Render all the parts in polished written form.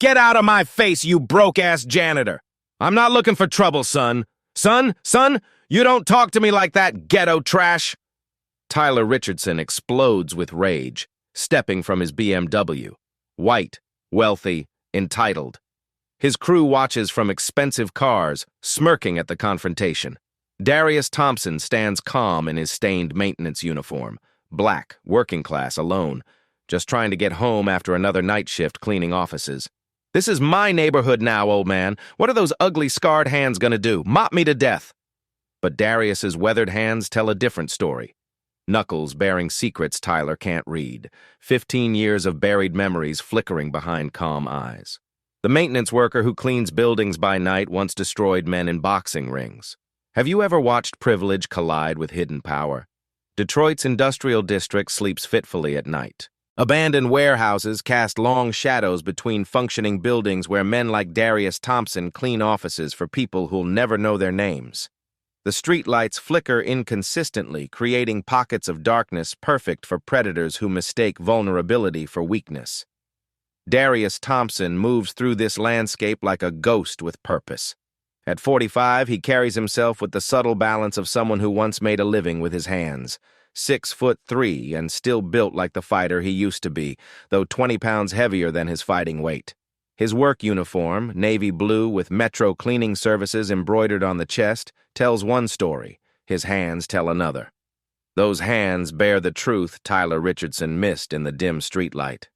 Get out of my face, you broke-ass janitor! I'm not looking for trouble, son. Son, you don't talk to me like that, ghetto trash! Tyler Richardson explodes with rage, stepping from his BMW. White, wealthy, entitled. His crew watches from expensive cars, smirking at the confrontation. Darius Thompson stands calm in his stained maintenance uniform, black, working class, alone, just trying to get home after another night shift cleaning offices. This is my neighborhood now, old man. What are those ugly, scarred hands gonna do? Mop me to death. But Darius's weathered hands tell a different story. Knuckles bearing secrets Tyler can't read. 15 years of buried memories flickering behind calm eyes. The maintenance worker who cleans buildings by night once destroyed men in boxing rings. Have you ever watched privilege collide with hidden power? Detroit's industrial district sleeps fitfully at night. Abandoned warehouses cast long shadows between functioning buildings where men like Darius Thompson clean offices for people who'll never know their names. The streetlights flicker inconsistently, creating pockets of darkness perfect for predators who mistake vulnerability for weakness. Darius Thompson moves through this landscape like a ghost with purpose. At 45, he carries himself with the subtle balance of someone who once made a living with his hands. 6'3" and still built like the fighter he used to be, though 20 pounds heavier than his fighting weight. His work uniform, navy blue with Metro Cleaning Services embroidered on the chest, tells one story. His hands tell another. Those hands bear the truth Tyler Richardson missed in the dim streetlight.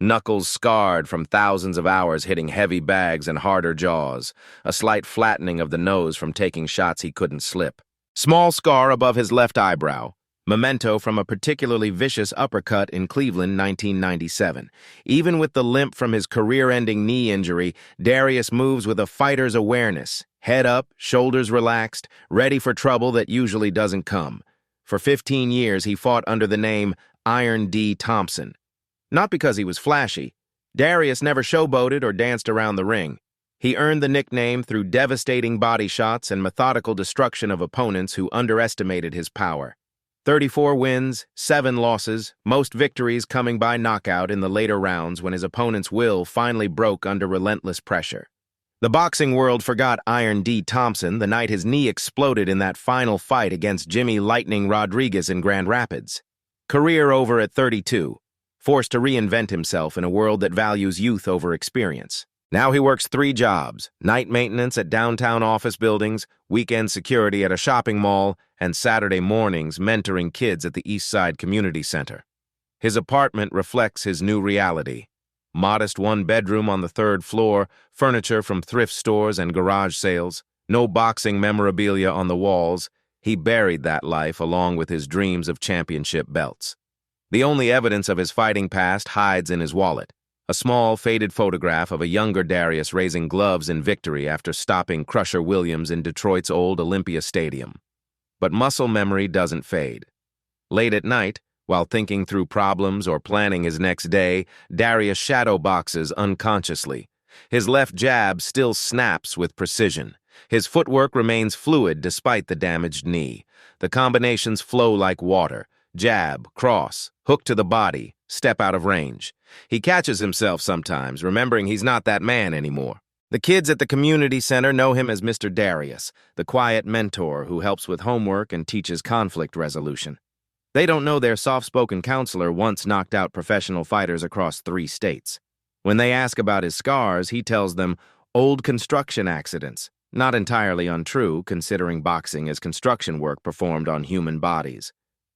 Knuckles scarred from thousands of hours hitting heavy bags and harder jaws, a slight flattening of the nose from taking shots he couldn't slip. Small scar above his left eyebrow, memento from a particularly vicious uppercut in Cleveland, 1997. Even with the limp from his career-ending knee injury, Darius moves with a fighter's awareness, head up, shoulders relaxed, ready for trouble that usually doesn't come. For 15 years, he fought under the name Iron D. Thompson. Not because he was flashy. Darius never showboated or danced around the ring. He earned the nickname through devastating body shots and methodical destruction of opponents who underestimated his power. 34 wins, 7 losses, most victories coming by knockout in the later rounds when his opponent's will finally broke under relentless pressure. The boxing world forgot Iron D. Thompson the night his knee exploded in that final fight against Jimmy Lightning Rodriguez in Grand Rapids. Career over at 32. Forced to reinvent himself in a world that values youth over experience. Now he works 3 jobs, night maintenance at downtown office buildings, weekend security at a shopping mall, and Saturday mornings mentoring kids at the East Side Community Center. His apartment reflects his new reality. Modest 1-bedroom on the 3rd floor, furniture from thrift stores and garage sales, no boxing memorabilia on the walls. He buried that life along with his dreams of championship belts. The only evidence of his fighting past hides in his wallet. A small, faded photograph of a younger Darius raising gloves in victory after stopping Crusher Williams in Detroit's old Olympia Stadium. But muscle memory doesn't fade. Late at night, while thinking through problems or planning his next day, Darius shadow boxes unconsciously. His left jab still snaps with precision. His footwork remains fluid despite the damaged knee. The combinations flow like water. Jab, cross, hook to the body, step out of range. He catches himself sometimes, remembering he's not that man anymore. The kids at the community center know him as Mr. Darius, the quiet mentor who helps with homework and teaches conflict resolution. They don't know their soft-spoken counselor once knocked out professional fighters across 3 states. When they ask about his scars, he tells them old construction accidents. Not entirely untrue, considering boxing is construction work performed on human bodies.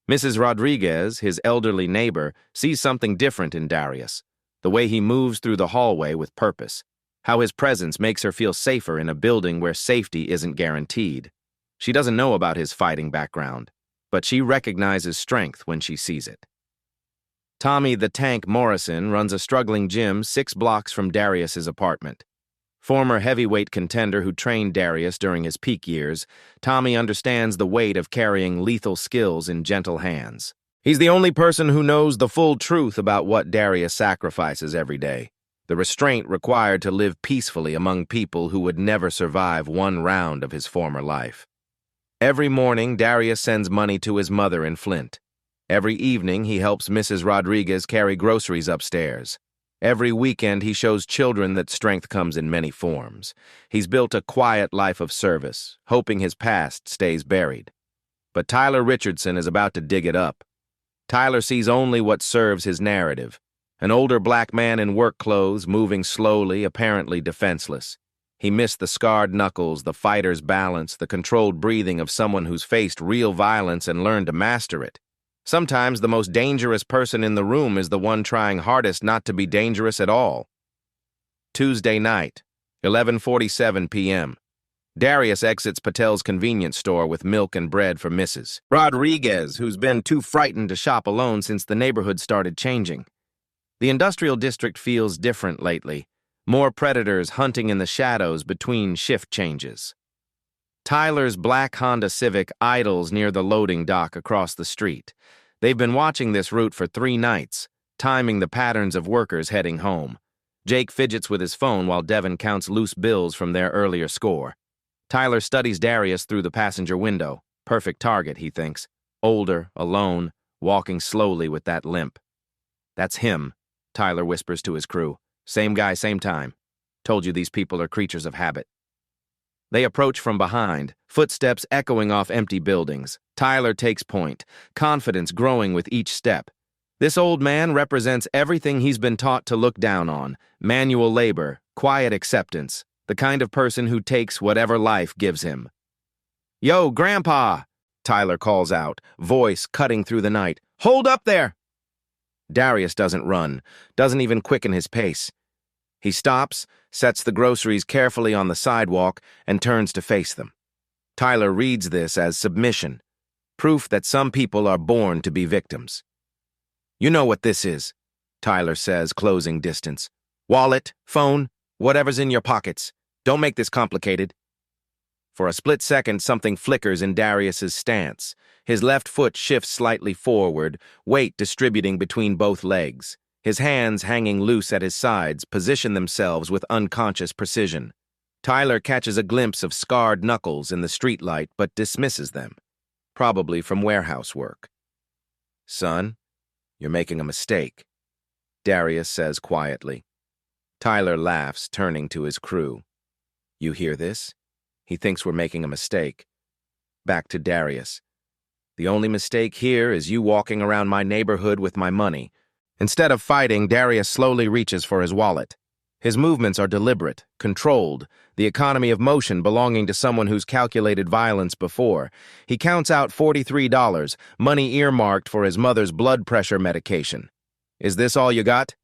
Mrs. Rodriguez, his elderly neighbor, sees something different in Darius. The way he moves through the hallway with purpose. How his presence makes her feel safer in a building where safety isn't guaranteed. She doesn't know about his fighting background, but she recognizes strength when she sees it. Tommy the Tank Morrison runs a struggling gym 6 blocks from Darius's apartment. Former heavyweight contender who trained Darius during his peak years, Tommy understands the weight of carrying lethal skills in gentle hands. He's the only person who knows the full truth about what Darius sacrifices every day, the restraint required to live peacefully among people who would never survive 1 round of his former life. Every morning, Darius sends money to his mother in Flint. Every evening, he helps Mrs. Rodriguez carry groceries upstairs. Every weekend, he shows children that strength comes in many forms. He's built a quiet life of service, hoping his past stays buried. But Tyler Richardson is about to dig it up. Tyler sees only what serves his narrative. An older black man in work clothes, moving slowly, apparently defenseless. He missed the scarred knuckles, the fighter's balance, the controlled breathing of someone who's faced real violence and learned to master it. Sometimes the most dangerous person in the room is the one trying hardest not to be dangerous at all. Tuesday night, 11:47 p.m. Darius exits Patel's convenience store with milk and bread for Mrs. Rodriguez, who's been too frightened to shop alone since the neighborhood started changing. The industrial district feels different lately. More predators hunting in the shadows between shift changes. Tyler's black Honda Civic idles near the loading dock across the street. They've been watching this route for 3 nights, timing the patterns of workers heading home. Jake fidgets with his phone while Devin counts loose bills from their earlier score. Tyler studies Darius through the passenger window. Perfect target, he thinks. Older, alone, walking slowly with that limp. "That's him," Tyler whispers to his crew. "Same guy, same time. Told you these people are creatures of habit." They approach from behind, footsteps echoing off empty buildings. Tyler takes point, confidence growing with each step. This old man represents everything he's been taught to look down on: manual labor, quiet acceptance, the kind of person who takes whatever life gives him. "Yo, Grandpa!" Tyler calls out, voice cutting through the night. "Hold up there!" Darius doesn't run, doesn't even quicken his pace. He stops, sets the groceries carefully on the sidewalk, and turns to face them. Tyler reads this as submission, proof that some people are born to be victims. "You know what this is," Tyler says, closing distance. "Wallet, phone, whatever's in your pockets. Don't make this complicated." For a split second, something flickers in Darius's stance. His left foot shifts slightly forward, weight distributing between both legs. His hands, hanging loose at his sides, position themselves with unconscious precision. Tyler catches a glimpse of scarred knuckles in the streetlight, but dismisses them, probably from warehouse work. "Son, you're making a mistake," Darius says quietly. Tyler laughs, turning to his crew. "You hear this? He thinks we're making a mistake." Back to Darius. "The only mistake here is you walking around my neighborhood with my money." Instead of fighting, Darius slowly reaches for his wallet. His movements are deliberate, controlled, the economy of motion belonging to someone who's calculated violence before. He counts out $43, money earmarked for his mother's blood pressure medication. "Is this all you got?"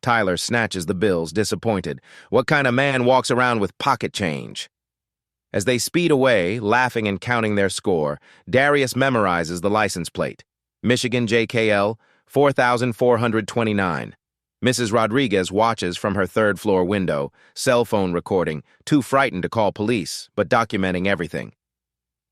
Tyler snatches the bills, disappointed. What kind of man walks around with pocket change? As they speed away, laughing and counting their score, Darius memorizes the license plate. Michigan JKL 4429. Mrs. Rodriguez watches from her third-floor window, cell phone recording, too frightened to call police, but documenting everything.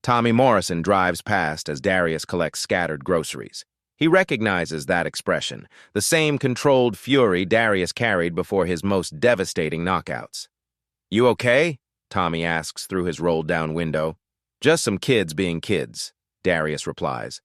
Tommy Morrison drives past as Darius collects scattered groceries. He recognizes that expression, the same controlled fury Darius carried before his most devastating knockouts. "You okay?" Tommy asks through his rolled-down window. "Just some kids being kids," Darius replies.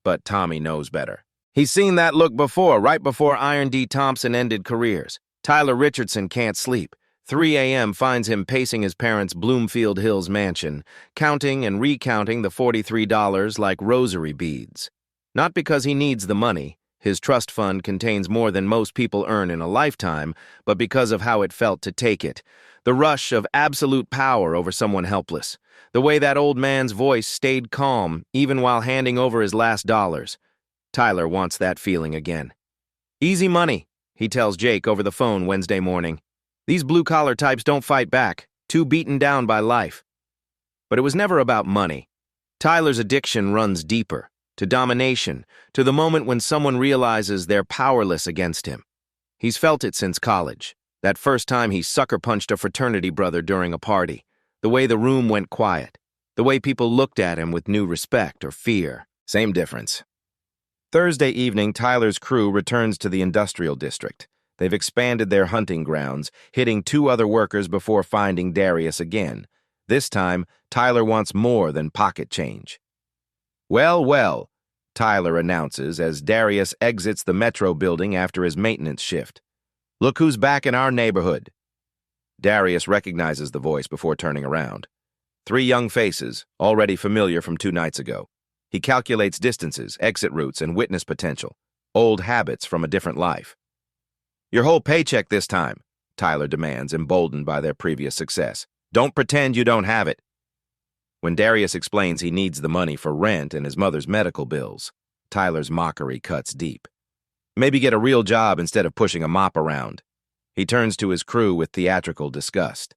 But Tommy knows better. He's seen that look before, right before Iron D. Thompson ended careers. Tyler Richardson can't sleep. 3 a.m. finds him pacing his parents' Bloomfield Hills mansion, counting and recounting the $43 like rosary beads. Not because he needs the money. His trust fund contains more than most people earn in a lifetime, but because of how it felt to take it. The rush of absolute power over someone helpless. The way that old man's voice stayed calm, even while handing over his last dollars. Tyler wants that feeling again. "Easy money," he tells Jake over the phone Wednesday morning. "These blue-collar types don't fight back, too beaten down by life." But it was never about money. Tyler's addiction runs deeper, to domination, to the moment when someone realizes they're powerless against him. He's felt it since college. That first time he sucker-punched a fraternity brother during a party. The way the room went quiet. The way people looked at him with new respect or fear. Same difference. Thursday evening, Tyler's crew returns to the industrial district. They've expanded their hunting grounds, hitting 2 other workers before finding Darius again. This time, Tyler wants more than pocket change. "Well, well," Tyler announces as Darius exits the Metro building after his maintenance shift. Look who's back in our neighborhood. Darius recognizes the voice before turning around. 3 young faces, already familiar from 2 nights ago. He calculates distances, exit routes, and witness potential. Old habits from a different life. Your whole paycheck this time, Tyler demands, emboldened by their previous success. Don't pretend you don't have it. When Darius explains he needs the money for rent and his mother's medical bills, Tyler's mockery cuts deep. Maybe get a real job instead of pushing a mop around. He turns to his crew with theatrical disgust.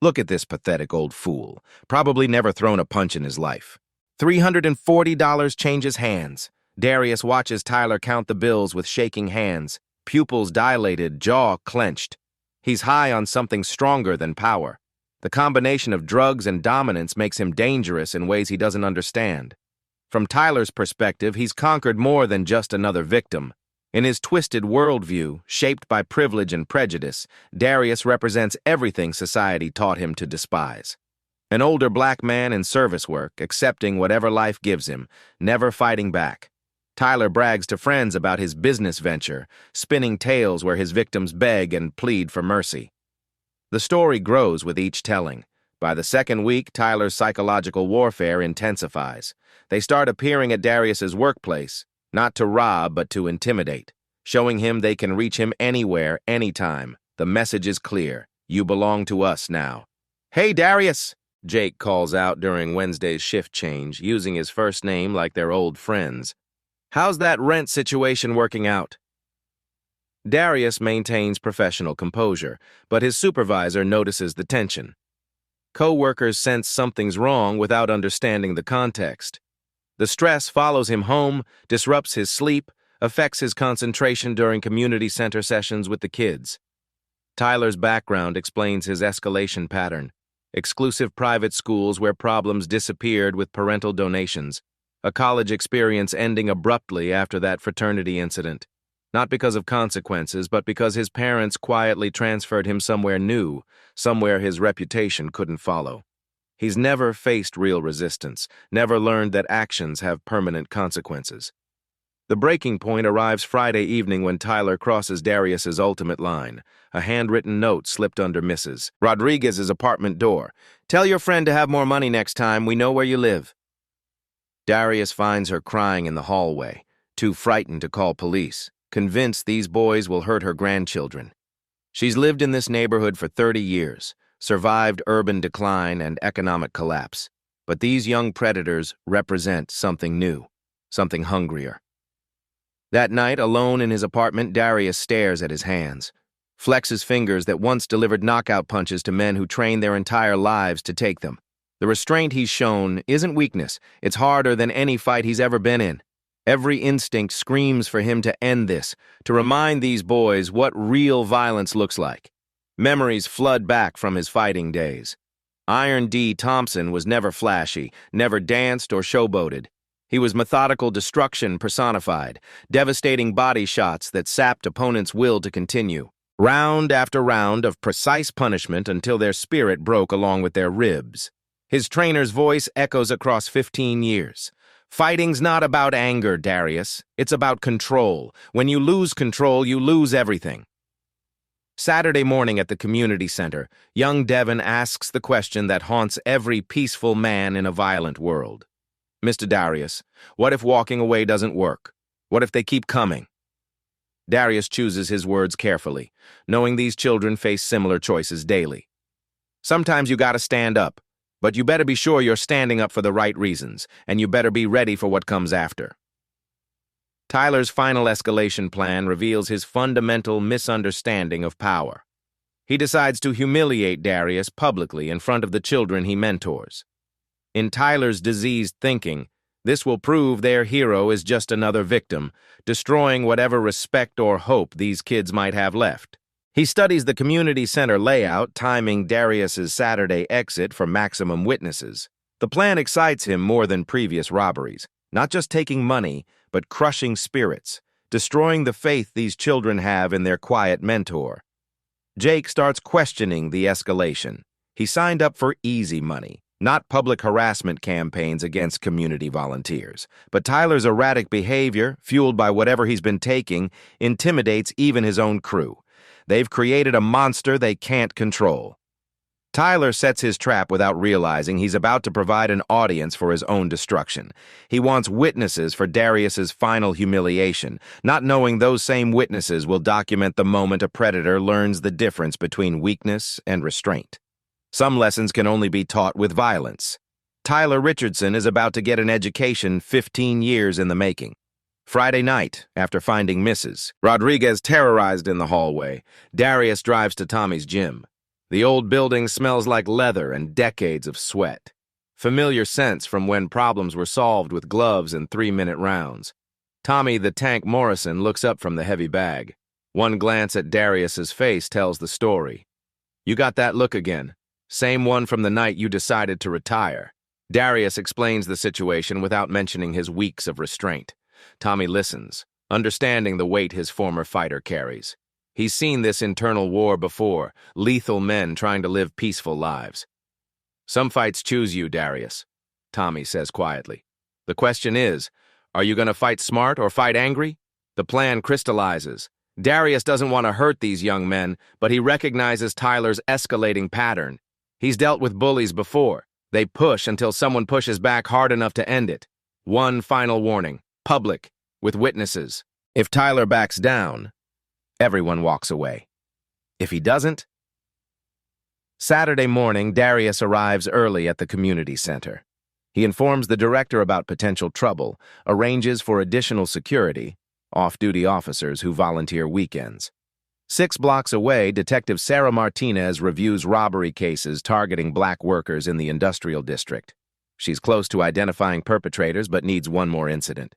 Look at this pathetic old fool, probably never thrown a punch in his life. $340 changes hands. Darius watches Tyler count the bills with shaking hands, pupils dilated, jaw clenched. He's high on something stronger than power. The combination of drugs and dominance makes him dangerous in ways he doesn't understand. From Tyler's perspective, he's conquered more than just another victim. In his twisted worldview, shaped by privilege and prejudice, Darius represents everything society taught him to despise. An older black man in service work, accepting whatever life gives him, never fighting back. Tyler brags to friends about his business venture, spinning tales where his victims beg and plead for mercy. The story grows with each telling. By the second week, Tyler's psychological warfare intensifies. They start appearing at Darius's workplace, not to rob, but to intimidate, showing him they can reach him anywhere, anytime. The message is clear. You belong to us now. Hey, Darius, Jake calls out during Wednesday's shift change, using his first name like they're old friends. How's that rent situation working out? Darius maintains professional composure, but his supervisor notices the tension. Co-workers sense something's wrong without understanding the context. The stress follows him home, disrupts his sleep, affects his concentration during community center sessions with the kids. Tyler's background explains his escalation pattern. Exclusive private schools where problems disappeared with parental donations. A college experience ending abruptly after that fraternity incident. Not because of consequences, but because his parents quietly transferred him somewhere new, somewhere his reputation couldn't follow. He's never faced real resistance, never learned that actions have permanent consequences. The breaking point arrives Friday evening when Tyler crosses Darius's ultimate line. A handwritten note slipped under Mrs. Rodriguez's apartment door. Tell your friend to have more money next time. We know where you live. Darius finds her crying in the hallway, too frightened to call police, convinced these boys will hurt her grandchildren. She's lived in this neighborhood for 30 years, survived urban decline and economic collapse. But these young predators represent something new, something hungrier. That night, alone in his apartment, Darius stares at his hands, flexes fingers that once delivered knockout punches to men who trained their entire lives to take them. The restraint he's shown isn't weakness, it's harder than any fight he's ever been in. Every instinct screams for him to end this, to remind these boys what real violence looks like. Memories flood back from his fighting days. Iron D. Thompson was never flashy, never danced or showboated. He was methodical destruction personified, devastating body shots that sapped opponents' will to continue. Round after round of precise punishment until their spirit broke along with their ribs. His trainer's voice echoes across 15 years. Fighting's not about anger, Darius. It's about control. When you lose control, you lose everything. Saturday morning at the community center, young Devon asks the question that haunts every peaceful man in a violent world. Mr. Darius, what if walking away doesn't work? What if they keep coming? Darius chooses his words carefully, knowing these children face similar choices daily. Sometimes you gotta stand up, but you better be sure you're standing up for the right reasons, and you better be ready for what comes after. Tyler's final escalation plan reveals his fundamental misunderstanding of power. He decides to humiliate Darius publicly in front of the children he mentors. In Tyler's diseased thinking, this will prove their hero is just another victim, destroying whatever respect or hope these kids might have left. He studies the community center layout, timing Darius's Saturday exit for maximum witnesses. The plan excites him more than previous robberies, not just taking money, but crushing spirits, destroying the faith these children have in their quiet mentor. Jake starts questioning the escalation. He signed up for easy money, not public harassment campaigns against community volunteers. But Tyler's erratic behavior, fueled by whatever he's been taking, intimidates even his own crew. They've created a monster they can't control. Tyler sets his trap without realizing he's about to provide an audience for his own destruction. He wants witnesses for Darius's final humiliation, not knowing those same witnesses will document the moment a predator learns the difference between weakness and restraint. Some lessons can only be taught with violence. Tyler Richardson is about to get an education 15 years in the making. Friday night, after finding Mrs. Rodriguez terrorized in the hallway, Darius drives to Tommy's gym. The old building smells like leather and decades of sweat. Familiar scents from when problems were solved with gloves and 3-minute rounds. Tommy the Tank Morrison looks up from the heavy bag. One glance at Darius's face tells the story. "You got that look again. Same one from the night you decided to retire." Darius explains the situation without mentioning his weeks of restraint. Tommy listens, understanding the weight his former fighter carries. He's seen this internal war before, lethal men trying to live peaceful lives. "Some fights choose you, Darius," Tommy says quietly. "The question is, are you going to fight smart or fight angry?" The plan crystallizes. Darius doesn't want to hurt these young men, but he recognizes Tyler's escalating pattern. He's dealt with bullies before. They push until someone pushes back hard enough to end it. One final warning, public, with witnesses. If Tyler backs down, everyone walks away. If he doesn't... Saturday morning, Darius arrives early at the community center. He informs the director about potential trouble, arranges for additional security, off-duty officers who volunteer weekends. 6 blocks away, Detective Sarah Martinez reviews robbery cases targeting black workers in the industrial district. She's close to identifying perpetrators but needs one more incident.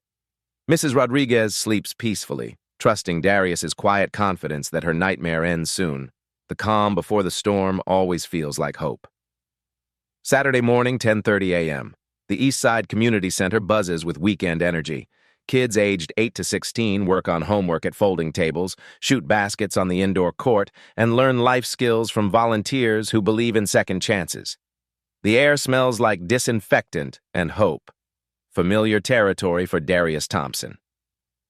Mrs. Rodriguez sleeps peacefully, trusting Darius's quiet confidence that her nightmare ends soon. The calm before the storm always feels like hope. Saturday morning, 10:30 a.m. The East Side Community Center buzzes with weekend energy. Kids aged 8 to 16 work on homework at folding tables, shoot baskets on the indoor court, and learn life skills from volunteers who believe in second chances. The air smells like disinfectant and hope. Familiar territory for Darius Thompson.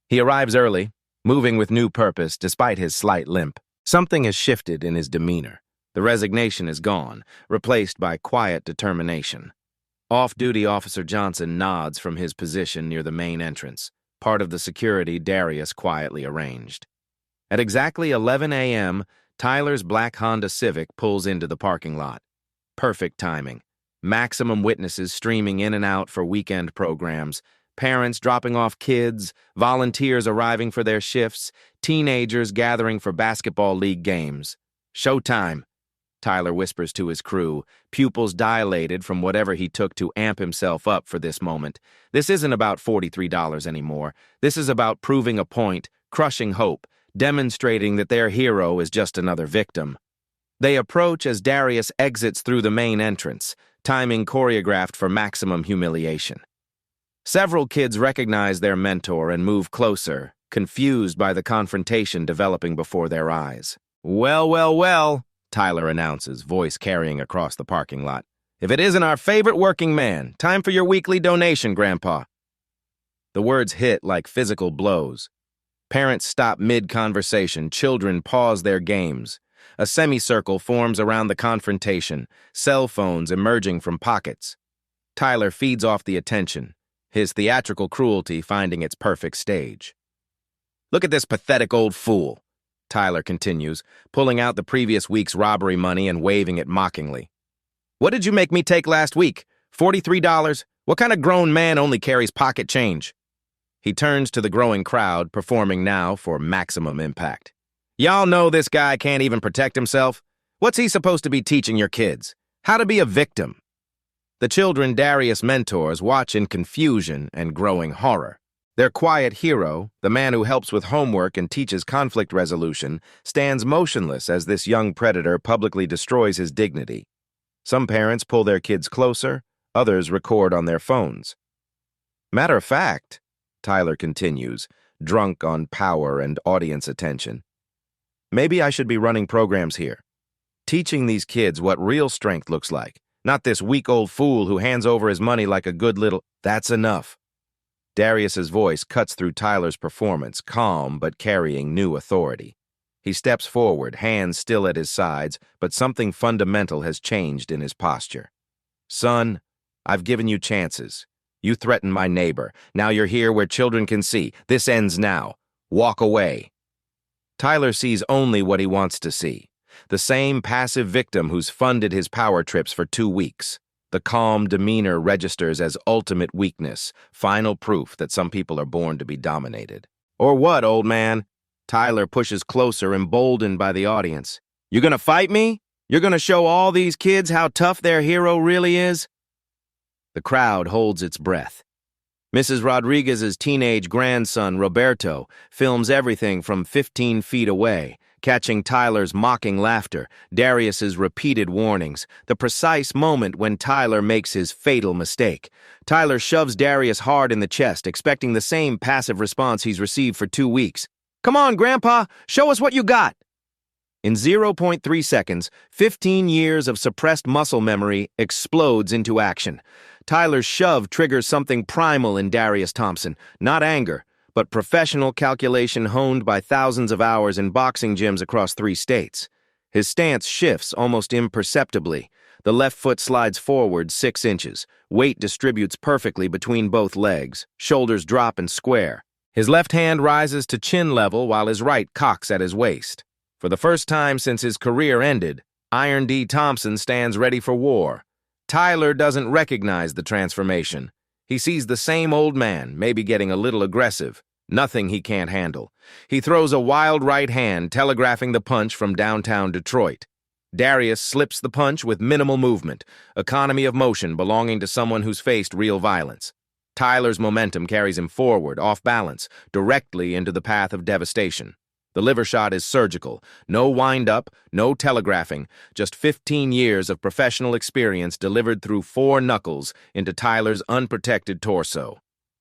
He arrives early, moving with new purpose despite his slight limp. Something has shifted in his demeanor. The resignation is gone, replaced by quiet determination. Off-duty Officer Johnson nods from his position near the main entrance, part of the security Darius quietly arranged. At exactly 11 a.m., Tyler's black Honda Civic pulls into the parking lot. Perfect timing. Maximum witnesses streaming in and out for weekend programs, parents dropping off kids, volunteers arriving for their shifts, teenagers gathering for basketball league games. "Showtime," Tyler whispers to his crew, pupils dilated from whatever he took to amp himself up for this moment. This isn't about $43 anymore. This is about proving a point, crushing hope, demonstrating that their hero is just another victim. They approach as Darius exits through the main entrance, timing choreographed for maximum humiliation. Several kids recognize their mentor and move closer, confused by the confrontation developing before their eyes. "Well, well, well," Tyler announces, voice carrying across the parking lot. "If it isn't our favorite working man, time for your weekly donation, Grandpa." The words hit like physical blows. Parents stop mid-conversation, children pause their games. A semicircle forms around the confrontation, cell phones emerging from pockets. Tyler feeds off the attention, his theatrical cruelty finding its perfect stage. "Look at this pathetic old fool," Tyler continues, pulling out the previous week's robbery money and waving it mockingly. "What did you make me take last week? $43? What kind of grown man only carries pocket change?" He turns to the growing crowd, performing now for maximum impact. "Y'all know this guy can't even protect himself? What's he supposed to be teaching your kids? How to be a victim?" The children Darius mentors watch in confusion and growing horror. Their quiet hero, the man who helps with homework and teaches conflict resolution, stands motionless as this young predator publicly destroys his dignity. Some parents pull their kids closer, others record on their phones. "Matter of fact," Tyler continues, drunk on power and audience attention, "maybe I should be running programs here, teaching these kids what real strength looks like, not this weak-old fool who hands over his money like a good little..." "That's enough." Darius's voice cuts through Tyler's performance, calm but carrying new authority. He steps forward, hands still at his sides, but something fundamental has changed in his posture. Son, I've given you chances. You threatened my neighbor. Now you're here where children can see. This ends now. Walk away. Tyler sees only what he wants to see. The same passive victim who's funded his power trips for 2 weeks. The calm demeanor registers as ultimate weakness, final proof that some people are born to be dominated. Or what, old man? Tyler pushes closer, emboldened by the audience. You gonna fight me? You're gonna show all these kids how tough their hero really is? The crowd holds its breath. Mrs. Rodriguez's teenage grandson, Roberto, films everything from 15 feet away, catching Tyler's mocking laughter, Darius's repeated warnings, the precise moment when Tyler makes his fatal mistake. Tyler shoves Darius hard in the chest, expecting the same passive response he's received for 2 weeks. Come on, Grandpa, show us what you got. In 0.3 seconds, 15 years of suppressed muscle memory explodes into action. Tyler's shove triggers something primal in Darius Thompson, not anger, but professional calculation honed by thousands of hours in boxing gyms across 3 states. His stance shifts almost imperceptibly. The left foot slides forward 6 inches. Weight distributes perfectly between both legs. Shoulders drop and square. His left hand rises to chin level while his right cocks at his waist. For the first time since his career ended, Iron D. Thompson stands ready for war. Tyler doesn't recognize the transformation. He sees the same old man, maybe getting a little aggressive. Nothing he can't handle. He throws a wild right hand, telegraphing the punch from downtown Detroit. Darius slips the punch with minimal movement, economy of motion belonging to someone who's faced real violence. Tyler's momentum carries him forward, off balance, directly into the path of devastation. The liver shot is surgical. No wind-up, no telegraphing, just 15 years of professional experience delivered through 4 knuckles into Tyler's unprotected torso.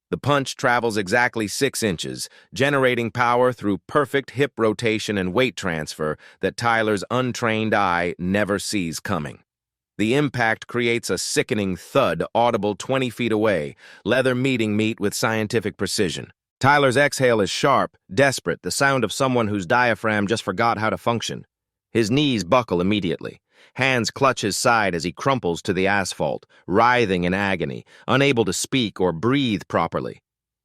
The punch travels exactly 6 inches, generating power through perfect hip rotation and weight transfer that Tyler's untrained eye never sees coming. The impact creates a sickening thud audible 20 feet away, leather meeting meat with scientific precision. Tyler's exhale is sharp, desperate, the sound of someone whose diaphragm just forgot how to function. His knees buckle immediately. Hands clutch his side as he crumples to the asphalt, writhing in agony, unable to speak or breathe properly.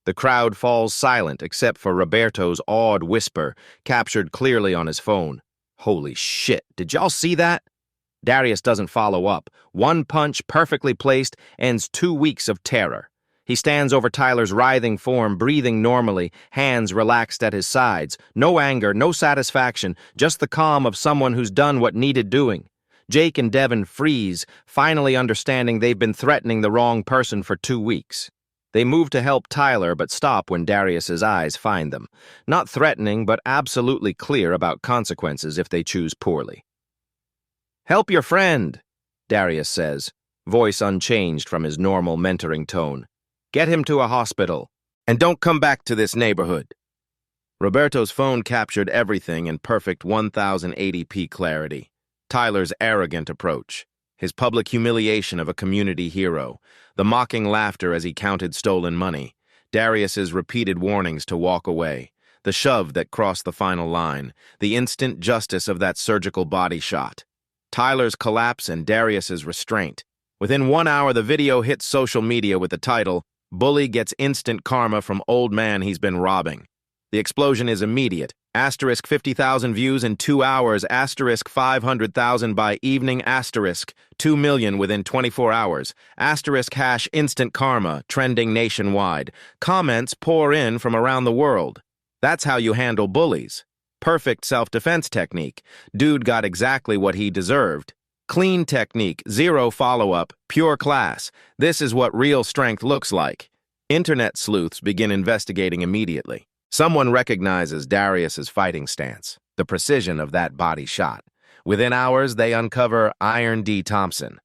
The crowd falls silent except for Roberto's awed whisper, captured clearly on his phone. Holy shit, did y'all see that? Darius doesn't follow up. One punch, perfectly placed, ends 2 weeks of terror. He stands over Tyler's writhing form, breathing normally, hands relaxed at his sides. No anger, no satisfaction, just the calm of someone who's done what needed doing. Jake and Devin freeze, finally understanding they've been threatening the wrong person for 2 weeks. They move to help Tyler, but stop when Darius's eyes find them. Not threatening, but absolutely clear about consequences if they choose poorly. "Help your friend," Darius says, voice unchanged from his normal mentoring tone. "Get him to a hospital, and don't come back to this neighborhood." Roberto's phone captured everything in perfect 1080p clarity. Tyler's arrogant approach, his public humiliation of a community hero, the mocking laughter as he counted stolen money, Darius's repeated warnings to walk away, the shove that crossed the final line, the instant justice of that surgical body shot. Tyler's collapse and Darius's restraint. Within 1 hour, the video hits social media with the title, "Bully Gets Instant Karma from Old Man He's Been Robbing." The explosion is immediate. Asterisk 50,000 views in 2 hours, asterisk 500,000 by evening, asterisk 2 million within 24 hours, asterisk hash instant karma, trending nationwide. Comments pour in from around the world. That's how you handle bullies. Perfect self-defense technique. Dude got exactly what he deserved. Clean technique, zero follow-up, pure class. This is what real strength looks like. Internet sleuths begin investigating immediately. Someone recognizes Darius's fighting stance, the precision of that body shot. Within hours, they uncover Iron D. Thompson,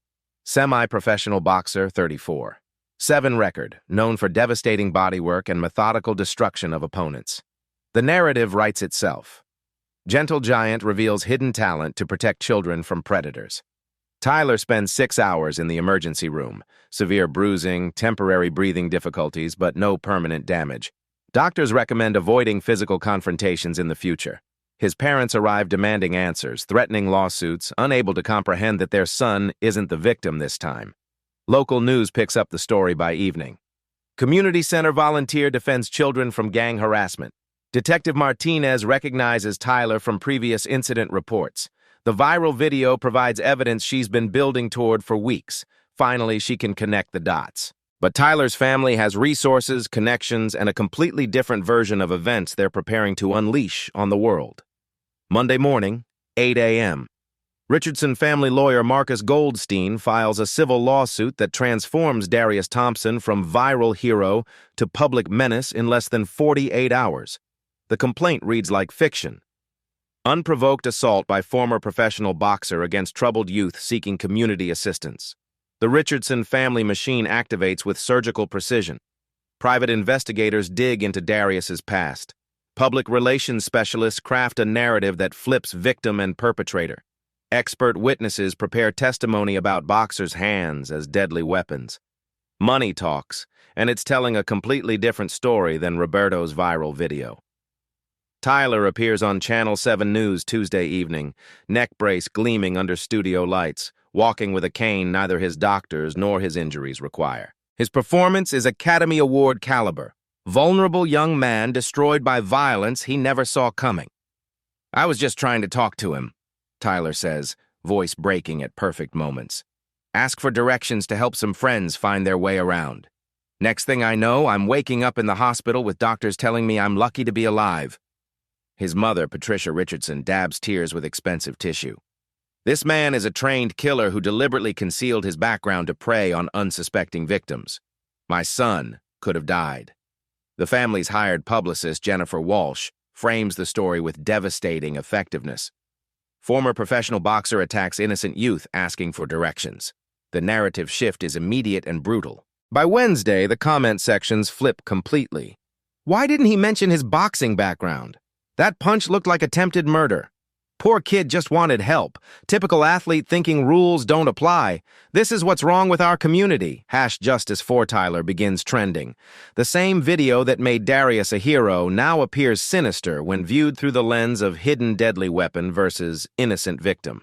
semi-professional boxer, 34. 7 record, known for devastating bodywork and methodical destruction of opponents. The narrative writes itself. Gentle giant reveals hidden talent to protect children from predators. Tyler spends 6 hours in the emergency room. Severe bruising, temporary breathing difficulties, but no permanent damage. Doctors recommend avoiding physical confrontations in the future. His parents arrive demanding answers, threatening lawsuits, unable to comprehend that their son isn't the victim this time. Local news picks up the story by evening. Community center volunteer defends children from gang harassment. Detective Martinez recognizes Tyler from previous incident reports. The viral video provides evidence she's been building toward for weeks. Finally, she can connect the dots. But Tyler's family has resources, connections, and a completely different version of events they're preparing to unleash on the world. Monday morning, 8 a.m. Richardson family lawyer Marcus Goldstein files a civil lawsuit that transforms Darius Thompson from viral hero to public menace in less than 48 hours. The complaint reads like fiction. Unprovoked assault by former professional boxer against troubled youth seeking community assistance. The Richardson family machine activates with surgical precision. Private investigators dig into Darius's past. Public relations specialists craft a narrative that flips victim and perpetrator. Expert witnesses prepare testimony about boxers' hands as deadly weapons. Money talks, and it's telling a completely different story than Roberto's viral video. Tyler appears on Channel 7 News Tuesday evening, neck brace gleaming under studio lights, walking with a cane neither his doctors nor his injuries require. His performance is Academy Award caliber. Vulnerable young man destroyed by violence he never saw coming. "I was just trying to talk to him," Tyler says, voice breaking at perfect moments. "Ask for directions to help some friends find their way around. Next thing I know, I'm waking up in the hospital with doctors telling me I'm lucky to be alive." His mother, Patricia Richardson, dabs tears with expensive tissue. "This man is a trained killer who deliberately concealed his background to prey on unsuspecting victims. My son could have died." The family's hired publicist, Jennifer Walsh, frames the story with devastating effectiveness. Former professional boxer attacks innocent youth asking for directions. The narrative shift is immediate and brutal. By Wednesday, the comment sections flip completely. Why didn't he mention his boxing background? That punch looked like attempted murder. Poor kid just wanted help. Typical athlete thinking rules don't apply. This is what's wrong with our community. #Justice for Tyler begins trending. The same video that made Darius a hero now appears sinister when viewed through the lens of hidden deadly weapon versus innocent victim.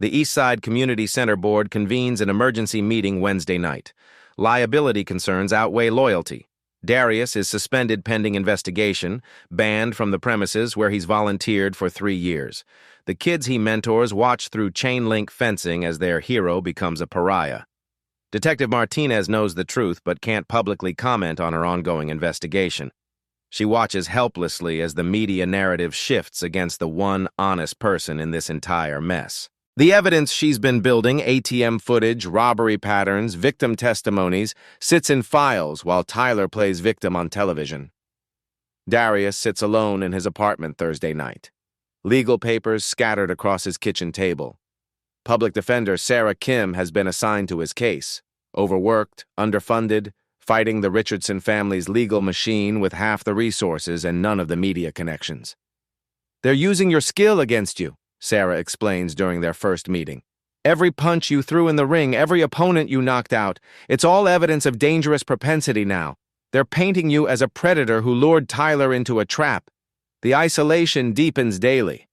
The Eastside Community Center Board convenes an emergency meeting Wednesday night. Liability concerns outweigh loyalty. Darius is suspended pending investigation, banned from the premises where he's volunteered for 3 years. The kids he mentors watch through chain-link fencing as their hero becomes a pariah. Detective Martinez knows the truth but can't publicly comment on her ongoing investigation. She watches helplessly as the media narrative shifts against the one honest person in this entire mess. The evidence she's been building, ATM footage, robbery patterns, victim testimonies, sits in files while Tyler plays victim on television. Darius sits alone in his apartment Thursday night. Legal papers scattered across his kitchen table. Public defender Sarah Kim has been assigned to his case. Overworked, underfunded, fighting the Richardson family's legal machine with half the resources and none of the media connections. "They're using your skill against you," Sarah explains during their first meeting. "Every punch you threw in the ring, every opponent you knocked out, it's all evidence of dangerous propensity now. They're painting you as a predator who lured Tyler into a trap. The isolation deepens daily.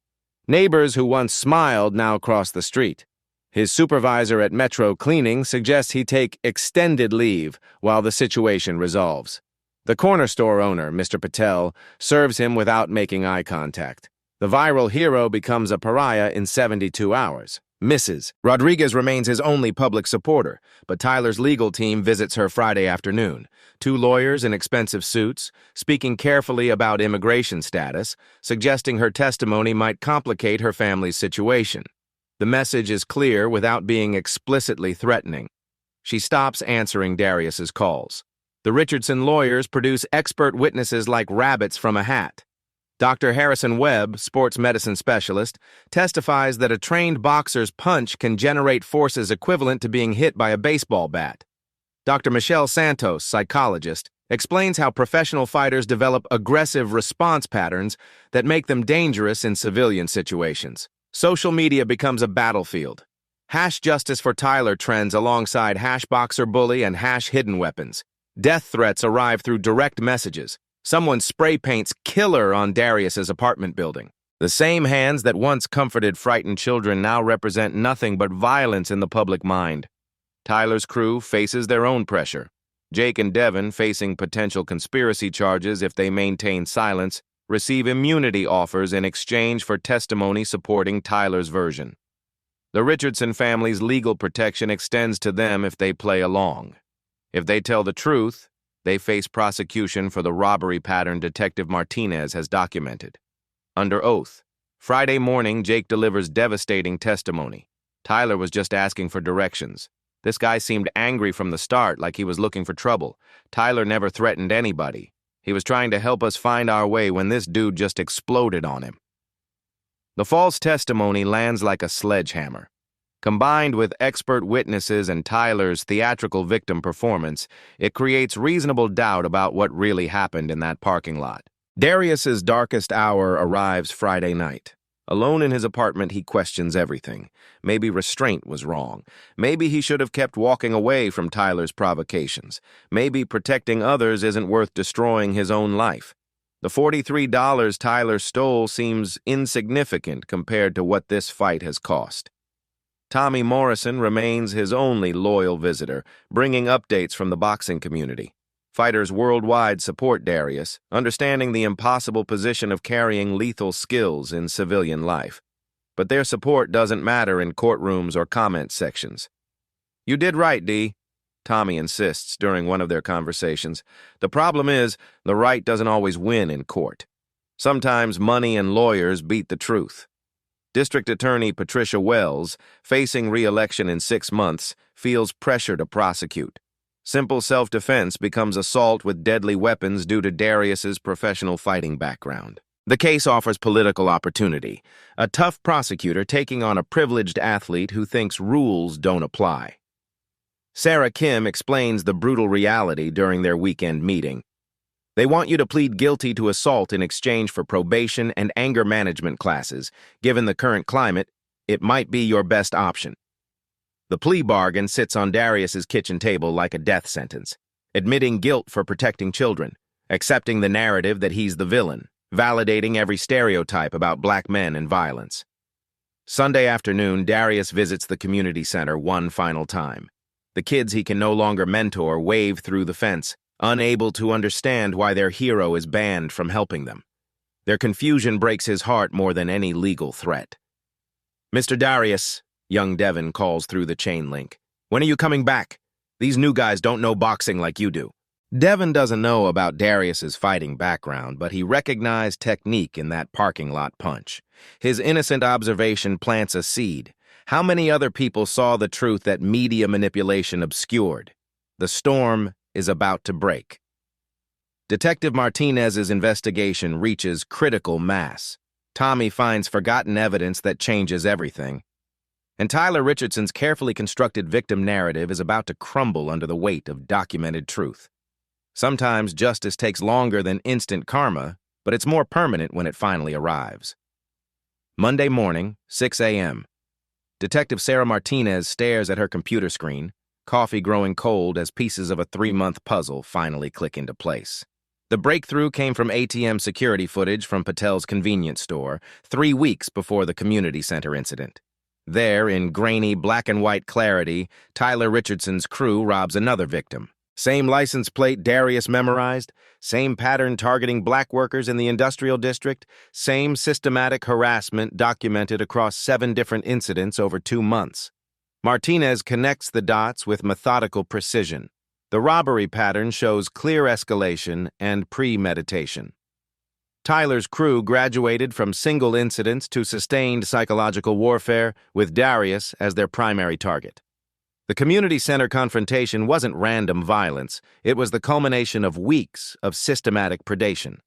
Neighbors who once smiled now cross the street. His supervisor at Metro Cleaning suggests he take extended leave while the situation resolves. The corner store owner, Mr. Patel, serves him without making eye contact. The viral hero becomes a pariah in 72 hours. Mrs. Rodriguez remains his only public supporter, but Tyler's legal team visits her Friday afternoon. 2 lawyers in expensive suits, speaking carefully about immigration status, suggesting her testimony might complicate her family's situation. The message is clear without being explicitly threatening. She stops answering Darius's calls. The Richardson lawyers produce expert witnesses like rabbits from a hat. Dr. Harrison Webb, sports medicine specialist, testifies that a trained boxer's punch can generate forces equivalent to being hit by a baseball bat. Dr. Michelle Santos, psychologist, explains how professional fighters develop aggressive response patterns that make them dangerous in civilian situations. Social media becomes a battlefield. #Justice for Tyler trends alongside #boxerbully and #hidden weapons. Death threats arrive through direct messages. Someone spray paints "killer" on Darius's apartment building. The same hands that once comforted frightened children now represent nothing but violence in the public mind. Tyler's crew faces their own pressure. Jake and Devin, facing potential conspiracy charges if they maintain silence, receive immunity offers in exchange for testimony supporting Tyler's version. The Richardson family's legal protection extends to them if they play along. If they tell the truth, they face prosecution for the robbery pattern Detective Martinez has documented. Under oath, Friday morning, Jake delivers devastating testimony. Tyler was just asking for directions. This guy seemed angry from the start, like he was looking for trouble. Tyler never threatened anybody. He was trying to help us find our way when this dude just exploded on him. The false testimony lands like a sledgehammer. Combined with expert witnesses and Tyler's theatrical victim performance, it creates reasonable doubt about what really happened in that parking lot. Darius's darkest hour arrives Friday night. Alone in his apartment, he questions everything. Maybe restraint was wrong. Maybe he should have kept walking away from Tyler's provocations. Maybe protecting others isn't worth destroying his own life. The $43 Tyler stole seems insignificant compared to what this fight has cost. Tommy Morrison remains his only loyal visitor, bringing updates from the boxing community. Fighters worldwide support Darius, understanding the impossible position of carrying lethal skills in civilian life. But their support doesn't matter in courtrooms or comment sections. "You did right, D," Tommy insists during one of their conversations. "The problem is, the right doesn't always win in court. Sometimes money and lawyers beat the truth." District Attorney Patricia Wells, facing re-election in 6 months, feels pressure to prosecute. Simple self-defense becomes assault with deadly weapons due to Darius's professional fighting background. The case offers political opportunity, a tough prosecutor taking on a privileged athlete who thinks rules don't apply. Sarah Kim explains the brutal reality during their weekend meeting. They want you to plead guilty to assault in exchange for probation and anger management classes. Given the current climate, it might be your best option. The plea bargain sits on Darius's kitchen table like a death sentence, admitting guilt for protecting children, accepting the narrative that he's the villain, validating every stereotype about black men and violence. Sunday afternoon, Darius visits the community center one final time. The kids he can no longer mentor wave through the fence, unable to understand why their hero is banned from helping them. Their confusion breaks his heart more than any legal threat. "Mr. Darius," young Devin calls through the chain link, "when are you coming back? These new guys don't know boxing like you do." Devin doesn't know about Darius's fighting background, but he recognized technique in that parking lot punch. His innocent observation plants a seed. How many other people saw the truth that media manipulation obscured? The storm is about to break. Detective Martinez's investigation reaches critical mass. Tommy finds forgotten evidence that changes everything. And Tyler Richardson's carefully constructed victim narrative is about to crumble under the weight of documented truth. Sometimes justice takes longer than instant karma, but it's more permanent when it finally arrives. Monday morning, 6 a.m. Detective Sarah Martinez stares at her computer screen, coffee growing cold as pieces of a 3-month puzzle finally click into place. The breakthrough came from ATM security footage from Patel's convenience store 3 weeks before the community center incident. There, in grainy black and white clarity, Tyler Richardson's crew robs another victim. Same license plate Darius memorized, same pattern targeting black workers in the industrial district, same systematic harassment documented across 7 different incidents over 2 months. Martinez connects the dots with methodical precision. The robbery pattern shows clear escalation and premeditation. Tyler's crew graduated from single incidents to sustained psychological warfare, with Darius as their primary target. The community center confrontation wasn't random violence. It was the culmination of weeks of systematic predation.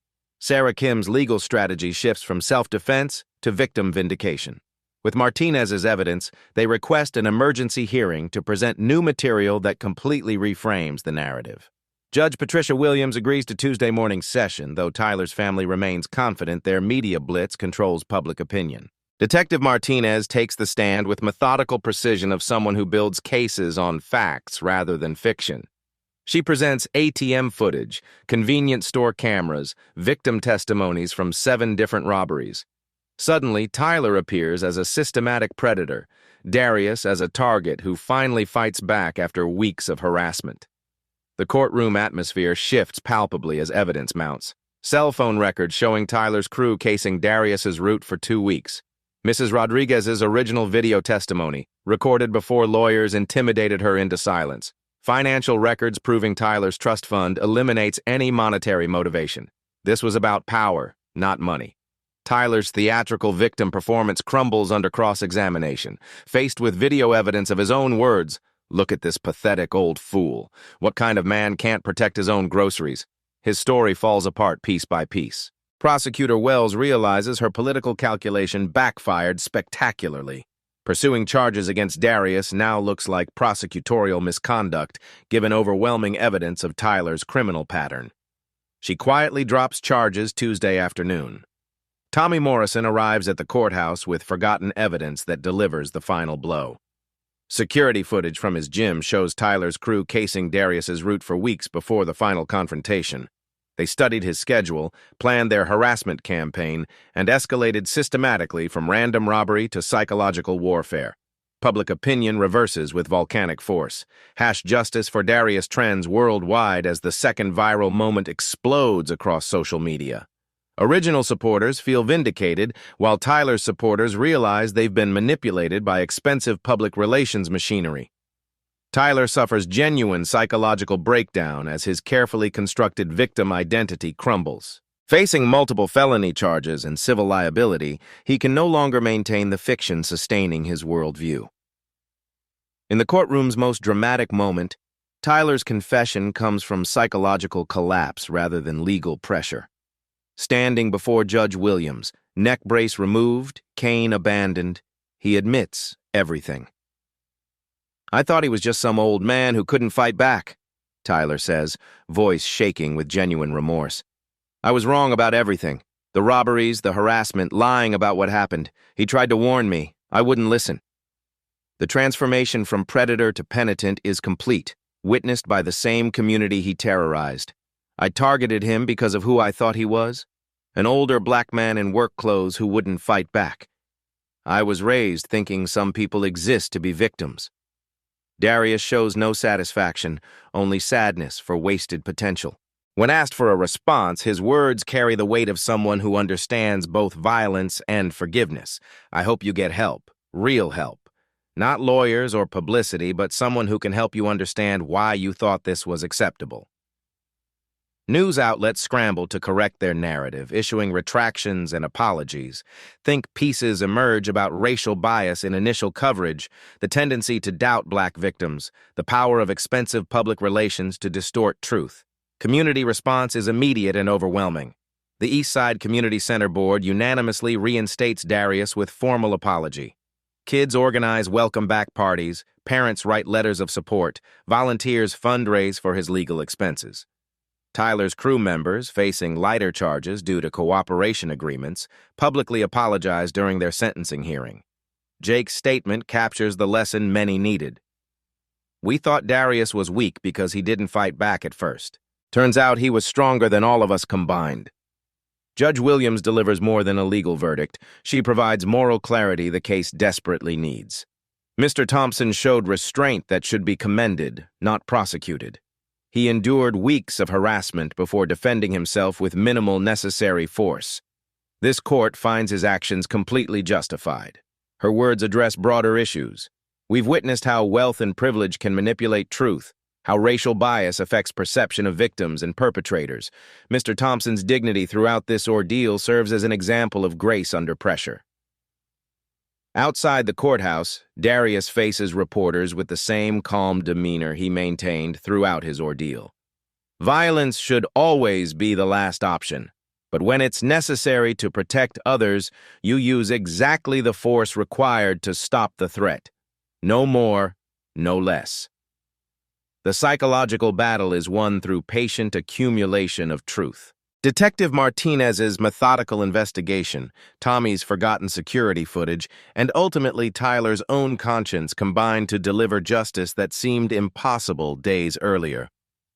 Sarah Kim's legal strategy shifts from self-defense to victim vindication. With Martinez's evidence, they request an emergency hearing to present new material that completely reframes the narrative. Judge Patricia Williams agrees to Tuesday morning's session, though Tyler's family remains confident their media blitz controls public opinion. Detective Martinez takes the stand with methodical precision of someone who builds cases on facts rather than fiction. She presents ATM footage, convenience store cameras, victim testimonies from 7 different robberies. Suddenly, Tyler appears as a systematic predator, Darius as a target who finally fights back after weeks of harassment. The courtroom atmosphere shifts palpably as evidence mounts. Cell phone records showing Tyler's crew casing Darius's route for 2 weeks. Mrs. Rodriguez's original video testimony, recorded before lawyers intimidated her into silence. Financial records proving Tyler's trust fund eliminates any monetary motivation. This was about power, not money. Tyler's theatrical victim performance crumbles under cross-examination. Faced with video evidence of his own words, "Look at this pathetic old fool. What kind of man can't protect his own groceries?" His story falls apart piece by piece. Prosecutor Wells realizes her political calculation backfired spectacularly. Pursuing charges against Darius now looks like prosecutorial misconduct, given overwhelming evidence of Tyler's criminal pattern. She quietly drops charges Tuesday afternoon. Tommy Morrison arrives at the courthouse with forgotten evidence that delivers the final blow. Security footage from his gym shows Tyler's crew casing Darius's route for weeks before the final confrontation. They studied his schedule, planned their harassment campaign, and escalated systematically from random robbery to psychological warfare. Public opinion reverses with volcanic force. #Justice for Darius trends worldwide as the second viral moment explodes across social media. Original supporters feel vindicated, while Tyler's supporters realize they've been manipulated by expensive public relations machinery. Tyler suffers genuine psychological breakdown as his carefully constructed victim identity crumbles. Facing multiple felony charges and civil liability, he can no longer maintain the fiction sustaining his worldview. In the courtroom's most dramatic moment, Tyler's confession comes from psychological collapse rather than legal pressure. Standing before Judge Williams, neck brace removed, cane abandoned, he admits everything. "I thought he was just some old man who couldn't fight back," Tyler says, voice shaking with genuine remorse. "I was wrong about everything. The robberies, the harassment, lying about what happened. He tried to warn me. I wouldn't listen." The transformation from predator to penitent is complete, witnessed by the same community he terrorized. "I targeted him because of who I thought he was, an older black man in work clothes who wouldn't fight back. I was raised thinking some people exist to be victims." Darius shows no satisfaction, only sadness for wasted potential. When asked for a response, his words carry the weight of someone who understands both violence and forgiveness. "I hope you get help, real help. Not lawyers or publicity, but someone who can help you understand why you thought this was acceptable." News outlets scramble to correct their narrative, issuing retractions and apologies. Think pieces emerge about racial bias in initial coverage, the tendency to doubt black victims, the power of expensive public relations to distort truth. Community response is immediate and overwhelming. The Eastside Community Center Board unanimously reinstates Darius with formal apology. Kids organize welcome back parties, parents write letters of support, volunteers fundraise for his legal expenses. Tyler's crew members, facing lighter charges due to cooperation agreements, publicly apologized during their sentencing hearing. Jake's statement captures the lesson many needed. "We thought Darius was weak because he didn't fight back at first. Turns out he was stronger than all of us combined." Judge Williams delivers more than a legal verdict. She provides moral clarity the case desperately needs. Mr. Thompson showed restraint that should be commended, not prosecuted. He endured weeks of harassment before defending himself with minimal necessary force. This court finds his actions completely justified. Her words address broader issues. "We've witnessed how wealth and privilege can manipulate truth, how racial bias affects perception of victims and perpetrators. Mr. Thompson's dignity throughout this ordeal serves as an example of grace under pressure." Outside the courthouse, Darius faces reporters with the same calm demeanor he maintained throughout his ordeal. "Violence should always be the last option, but when it's necessary to protect others, you use exactly the force required to stop the threat. No more, no less." The psychological battle is won through patient accumulation of truth. Detective Martinez's methodical investigation, Tommy's forgotten security footage, and ultimately Tyler's own conscience combined to deliver justice that seemed impossible days earlier.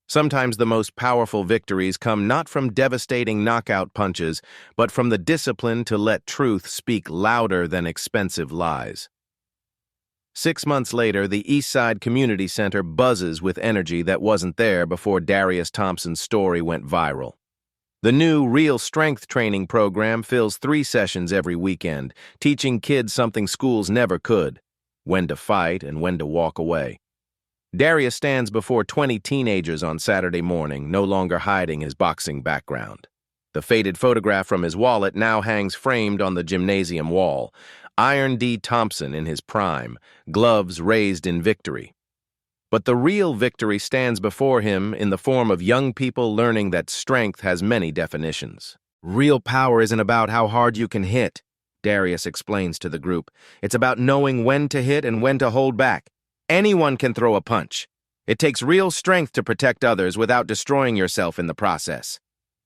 Sometimes the most powerful victories come not from devastating knockout punches, but from the discipline to let truth speak louder than expensive lies. 6 months later, the Eastside Community Center buzzes with energy that wasn't there before Darius Thompson's story went viral. The new Real Strength training program fills 3 sessions every weekend, teaching kids something schools never could: when to fight and when to walk away. Darius stands before 20 teenagers on Saturday morning, no longer hiding his boxing background. The faded photograph from his wallet now hangs framed on the gymnasium wall. Iron D. Thompson in his prime, gloves raised in victory. But the real victory stands before him in the form of young people learning that strength has many definitions. Real power isn't about how hard you can hit, Darius explains to the group. It's about knowing when to hit and when to hold back. Anyone can throw a punch. It takes real strength to protect others without destroying yourself in the process.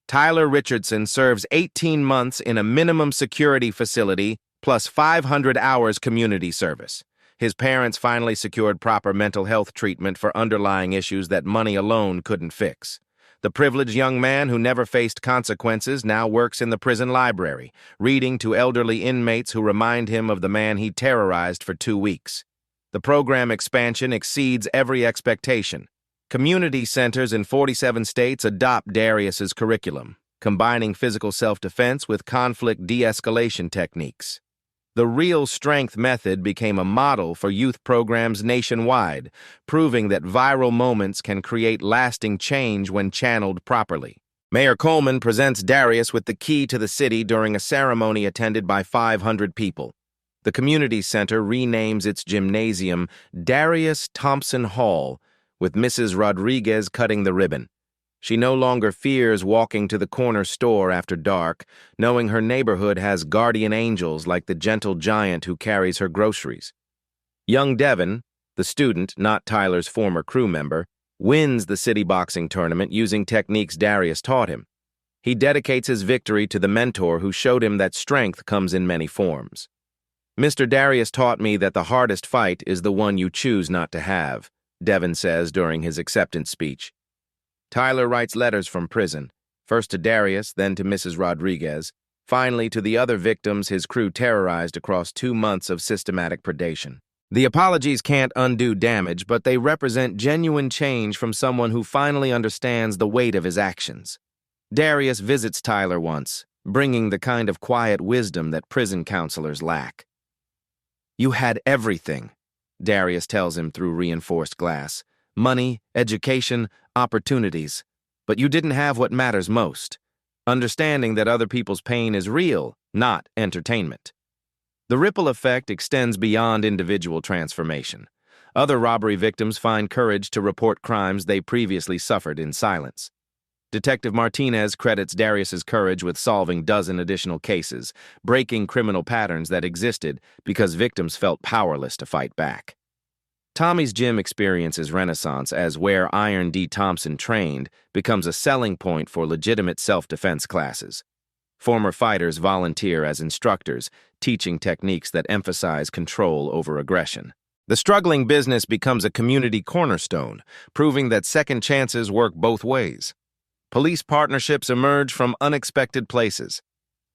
Tyler Richardson serves 18 months in a minimum security facility plus 500 hours community service. His parents finally secured proper mental health treatment for underlying issues that money alone couldn't fix. The privileged young man who never faced consequences now works in the prison library, reading to elderly inmates who remind him of the man he terrorized for 2 weeks. The program expansion exceeds every expectation. Community centers in 47 states adopt Darius's curriculum, combining physical self-defense with conflict de-escalation techniques. The Real Strength method became a model for youth programs nationwide, proving that viral moments can create lasting change when channeled properly. Mayor Coleman presents Darius with the key to the city during a ceremony attended by 500 people. The community center renames its gymnasium Darius Thompson Hall, with Mrs. Rodriguez cutting the ribbon. She no longer fears walking to the corner store after dark, knowing her neighborhood has guardian angels like the gentle giant who carries her groceries. Young Devin, the student, not Tyler's former crew member, wins the city boxing tournament using techniques Darius taught him. He dedicates his victory to the mentor who showed him that strength comes in many forms. Mr. Darius taught me that the hardest fight is the one you choose not to have, Devin says during his acceptance speech. Tyler writes letters from prison, first to Darius, then to Mrs. Rodriguez, finally to the other victims his crew terrorized across 2 months of systematic predation. The apologies can't undo damage, but they represent genuine change from someone who finally understands the weight of his actions. Darius visits Tyler once, bringing the kind of quiet wisdom that prison counselors lack. "You had everything," Darius tells him through reinforced glass. "Money, education, opportunities. But you didn't have what matters most. Understanding that other people's pain is real, not entertainment." The ripple effect extends beyond individual transformation. Other robbery victims find courage to report crimes they previously suffered in silence. Detective Martinez credits Darius's courage with solving 12 additional cases, breaking criminal patterns that existed because victims felt powerless to fight back. Tommy's gym experience's renaissance as where Iron D. Thompson trained becomes a selling point for legitimate self-defense classes. Former fighters volunteer as instructors, teaching techniques that emphasize control over aggression. The struggling business becomes a community cornerstone, proving that second chances work both ways. Police partnerships emerge from unexpected places.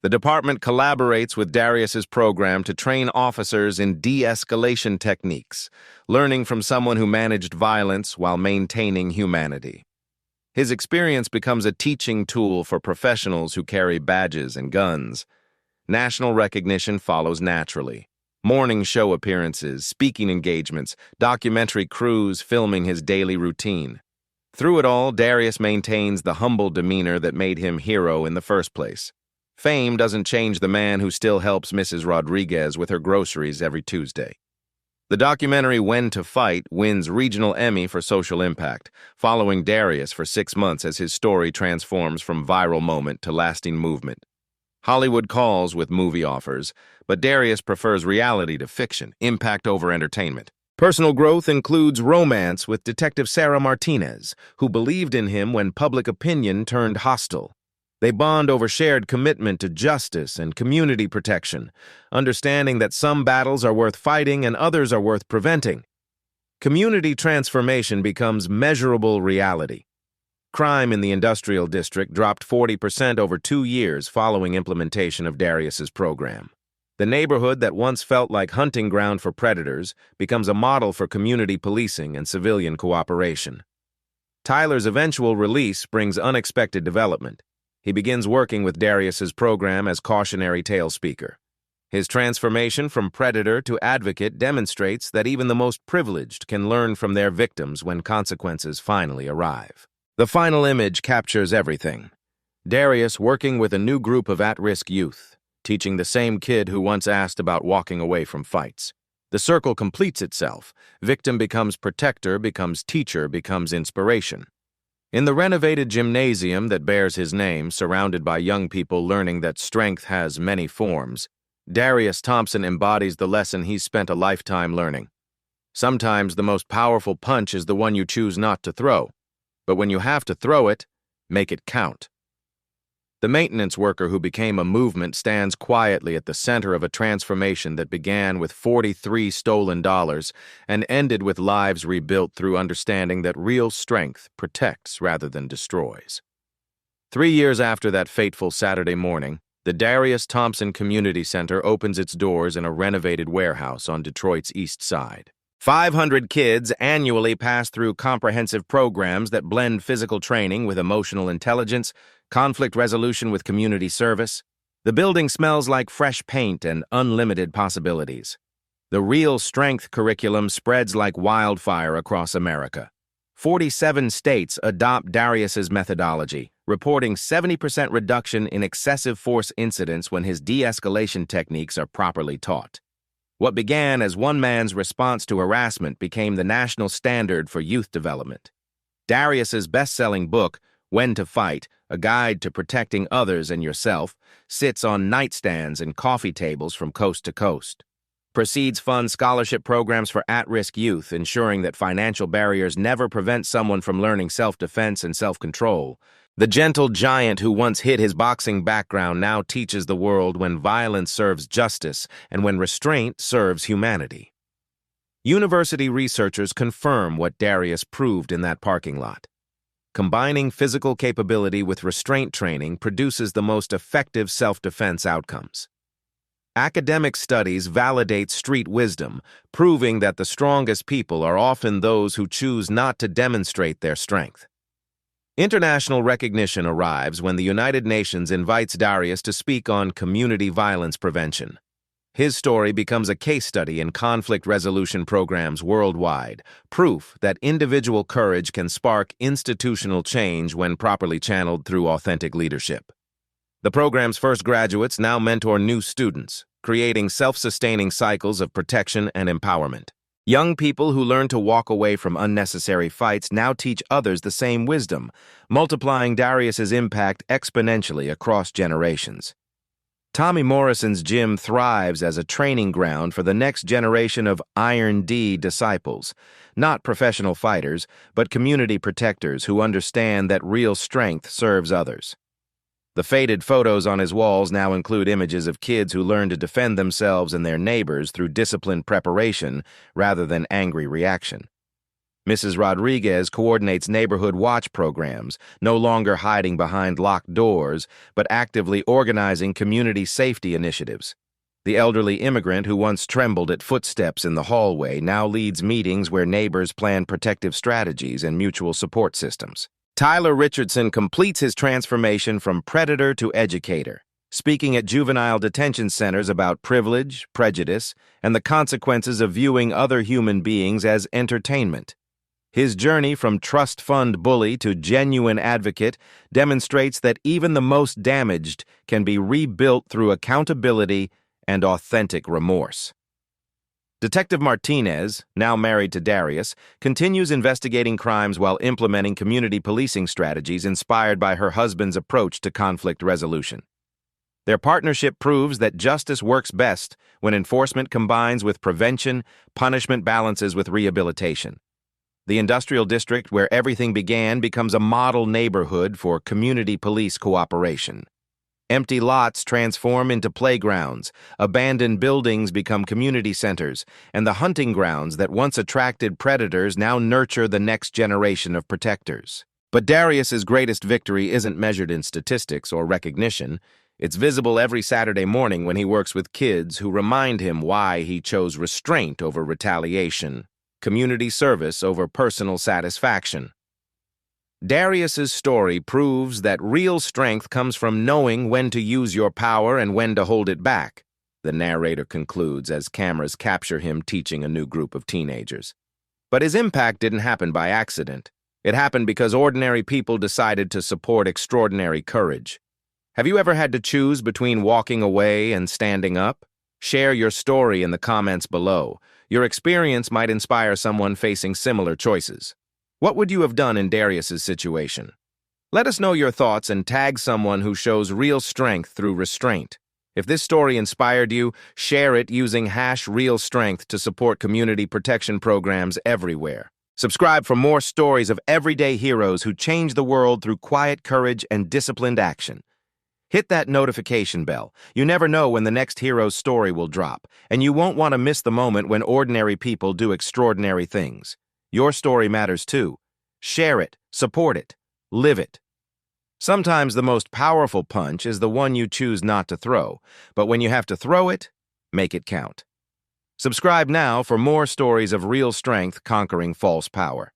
The department collaborates with Darius's program to train officers in de-escalation techniques, learning from someone who managed violence while maintaining humanity. His experience becomes a teaching tool for professionals who carry badges and guns. National recognition follows naturally. Morning show appearances, speaking engagements, documentary crews filming his daily routine. Through it all, Darius maintains the humble demeanor that made him hero in the first place. Fame doesn't change the man who still helps Mrs. Rodriguez with her groceries every Tuesday. The documentary When to Fight wins Regional Emmy for social impact, following Darius for 6 months as his story transforms from viral moment to lasting movement. Hollywood calls with movie offers, but Darius prefers reality to fiction, impact over entertainment. Personal growth includes romance with Detective Sarah Martinez, who believed in him when public opinion turned hostile. They bond over shared commitment to justice and community protection, understanding that some battles are worth fighting and others are worth preventing. Community transformation becomes measurable reality. Crime in the industrial district dropped 40% over 2 years following implementation of Darius's program. The neighborhood that once felt like hunting ground for predators becomes a model for community policing and civilian cooperation. Tyler's eventual release brings unexpected development. He begins working with Darius's program as cautionary tale speaker. His transformation from predator to advocate demonstrates that even the most privileged can learn from their victims when consequences finally arrive. The final image captures everything. Darius working with a new group of at-risk youth, teaching the same kid who once asked about walking away from fights. The circle completes itself. Victim becomes protector, becomes teacher, becomes inspiration. In the renovated gymnasium that bears his name, surrounded by young people learning that strength has many forms, Darius Thompson embodies the lesson he's spent a lifetime learning. Sometimes the most powerful punch is the one you choose not to throw, but when you have to throw it, make it count. The maintenance worker who became a movement stands quietly at the center of a transformation that began with 43 stolen dollars and ended with lives rebuilt through understanding that real strength protects rather than destroys. 3 years after that fateful Saturday morning, the Darius Thompson Community Center opens its doors in a renovated warehouse on Detroit's East Side. 500 kids annually pass through comprehensive programs that blend physical training with emotional intelligence, conflict resolution with community service. The building smells like fresh paint and unlimited possibilities. The Real Strength curriculum spreads like wildfire across America. 47 states adopt Darius's methodology, reporting 70% reduction in excessive force incidents when his de-escalation techniques are properly taught. What began as one man's response to harassment became the national standard for youth development. Darius's best-selling book, When to Fight, A Guide to Protecting Others and Yourself, sits on nightstands and coffee tables from coast to coast. Proceeds fund scholarship programs for at-risk youth, ensuring that financial barriers never prevent someone from learning self-defense and self-control. The gentle giant who once hid his boxing background now teaches the world when violence serves justice and when restraint serves humanity. University researchers confirm what Darius proved in that parking lot. Combining physical capability with restraint training produces the most effective self-defense outcomes. Academic studies validate street wisdom, proving that the strongest people are often those who choose not to demonstrate their strength. International recognition arrives when the United Nations invites Darius to speak on community violence prevention. His story becomes a case study in conflict resolution programs worldwide, proof that individual courage can spark institutional change when properly channeled through authentic leadership. The program's first graduates now mentor new students, creating self-sustaining cycles of protection and empowerment. Young people who learn to walk away from unnecessary fights now teach others the same wisdom, multiplying Darius's impact exponentially across generations. Tommy Morrison's gym thrives as a training ground for the next generation of Iron D disciples, not professional fighters, but community protectors who understand that real strength serves others. The faded photos on his walls now include images of kids who learn to defend themselves and their neighbors through disciplined preparation rather than angry reaction. Mrs. Rodriguez coordinates neighborhood watch programs, no longer hiding behind locked doors, but actively organizing community safety initiatives. The elderly immigrant who once trembled at footsteps in the hallway now leads meetings where neighbors plan protective strategies and mutual support systems. Tyler Richardson completes his transformation from predator to educator, speaking at juvenile detention centers about privilege, prejudice, and the consequences of viewing other human beings as entertainment. His journey from trust fund bully to genuine advocate demonstrates that even the most damaged can be rebuilt through accountability and authentic remorse. Detective Martinez, now married to Darius, continues investigating crimes while implementing community policing strategies inspired by her husband's approach to conflict resolution. Their partnership proves that justice works best when enforcement combines with prevention, punishment balances with rehabilitation. The industrial district where everything began becomes a model neighborhood for community police cooperation. Empty lots transform into playgrounds, abandoned buildings become community centers, and the hunting grounds that once attracted predators now nurture the next generation of protectors. But Darius's greatest victory isn't measured in statistics or recognition. It's visible every Saturday morning when he works with kids who remind him why he chose restraint over retaliation, community service over personal satisfaction. Darius's story proves that real strength comes from knowing when to use your power and when to hold it back, the narrator concludes as cameras capture him teaching a new group of teenagers. But his impact didn't happen by accident. It happened because ordinary people decided to support extraordinary courage. Have you ever had to choose between walking away and standing up? Share your story in the comments below. Your experience might inspire someone facing similar choices. What would you have done in Darius's situation? Let us know your thoughts and tag someone who shows real strength through restraint. If this story inspired you, share it using #RealStrength to support community protection programs everywhere. Subscribe for more stories of everyday heroes who change the world through quiet courage and disciplined action. Hit that notification bell. You never know when the next hero's story will drop, and you won't want to miss the moment when ordinary people do extraordinary things. Your story matters too. Share it, support it, live it. Sometimes the most powerful punch is the one you choose not to throw, but when you have to throw it, make it count. Subscribe now for more stories of real strength conquering false power.